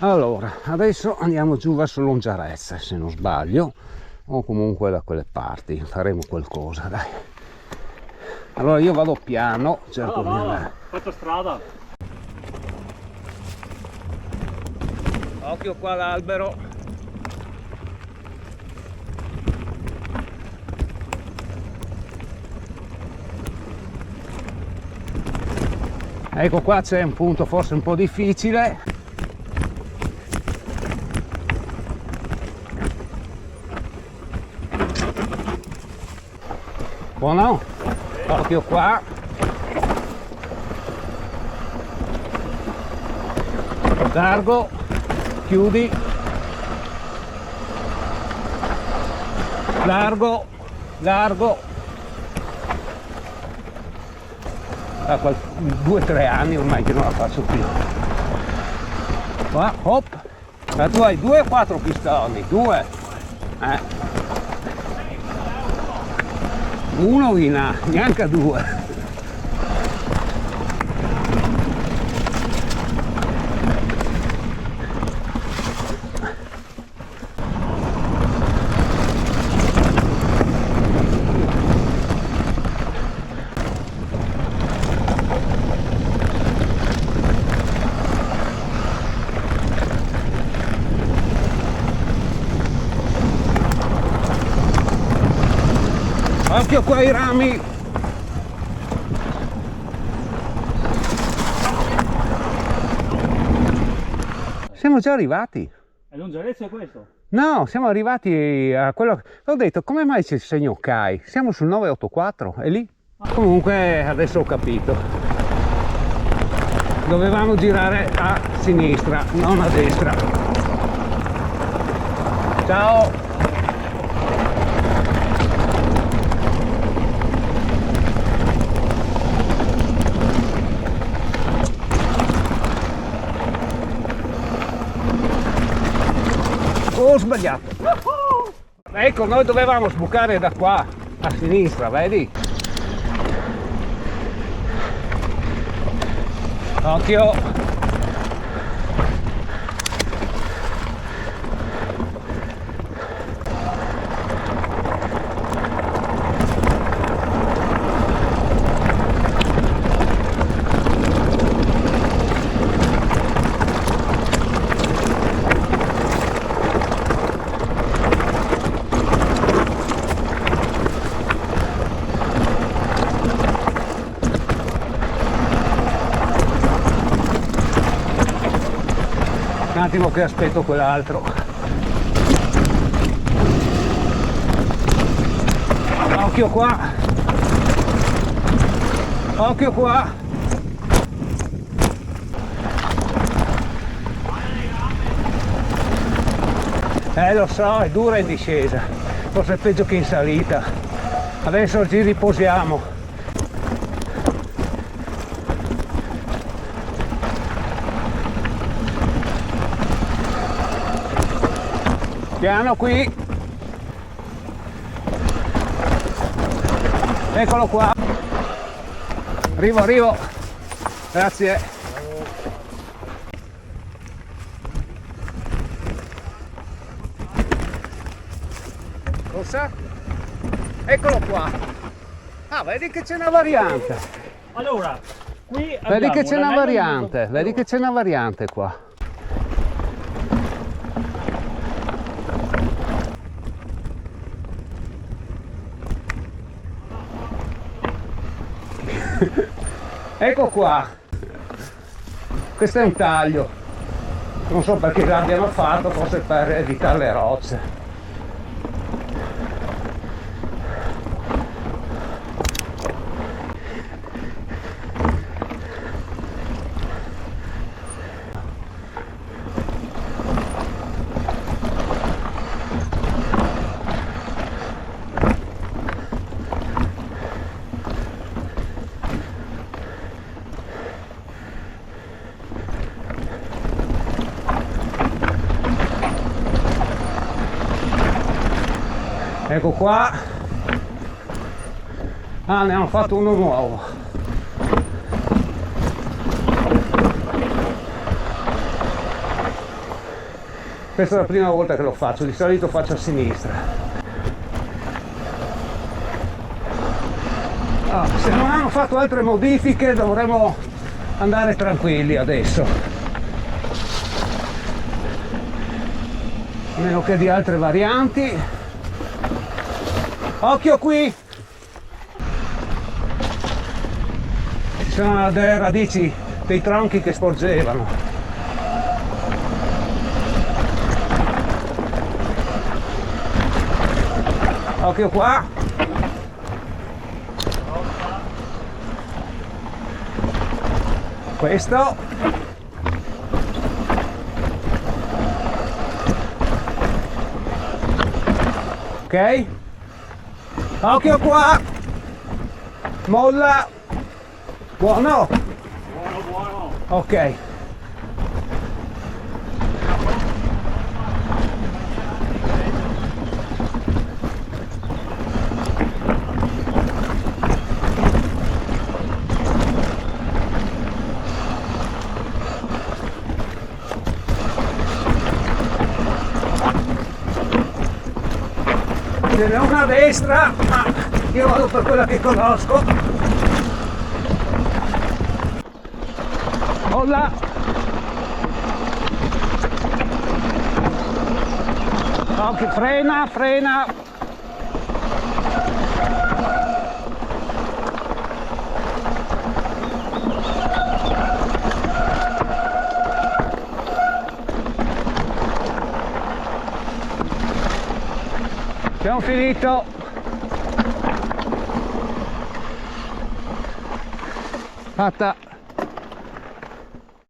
Allora, adesso andiamo giù verso Longiarezza, se non sbaglio, o comunque da quelle parti, faremo qualcosa, dai. Allora io vado piano, cerco di andare. Fatto strada. Occhio qua all'albero. Ecco qua c'è un punto forse un po' difficile. Buono? Occhio qua. Largo, chiudi. Largo, largo. Da 2-3 anni ormai che non la faccio più. Qua, hop. Ma tu hai 2 o 4 pistoni? 2. Uno in ha, neanche 2. Occhio qua ai rami. Siamo già arrivati. E Longiarezza è questo? No, siamo arrivati a quello. Ho detto, come mai c'è il segno CAI? Siamo sul 984, è lì. Comunque adesso ho capito. Dovevamo girare a sinistra, non a destra. Ciao. Ho sbagliato. Ecco, noi dovevamo sbucare da qua a sinistra, vedi? Occhio. Un attimo che aspetto quell'altro. Occhio qua. Occhio qua. Lo so, è dura in discesa, forse è peggio che in salita. Adesso ci riposiamo. Piano qui. Eccolo qua. Arrivo. Grazie. Cosa? Eccolo qua. Ah, vedi che c'è una variante. Allora, qui Vedi che c'è una variante. variante. Vedi che c'è una variante qua. Ecco qua, questo è un taglio, non so perché l'abbiano fatto, forse per evitare le rocce. Ecco qua. Ah, ne hanno fatto uno nuovo. Questa è la prima volta che lo faccio, di solito faccio a sinistra. Se non hanno fatto altre modifiche dovremo andare tranquilli adesso, a meno che di altre varianti. Occhio qui, ci sono delle radici, dei tronchi che sporgevano. Occhio qua. Questo. Ok. Occhio qua. Molla. Buono. Buono. Ok. Ce n'è una a destra, ma io vado per quella che conosco. Molla. Ok, frena, frena. Abbiamo finito. Fatta.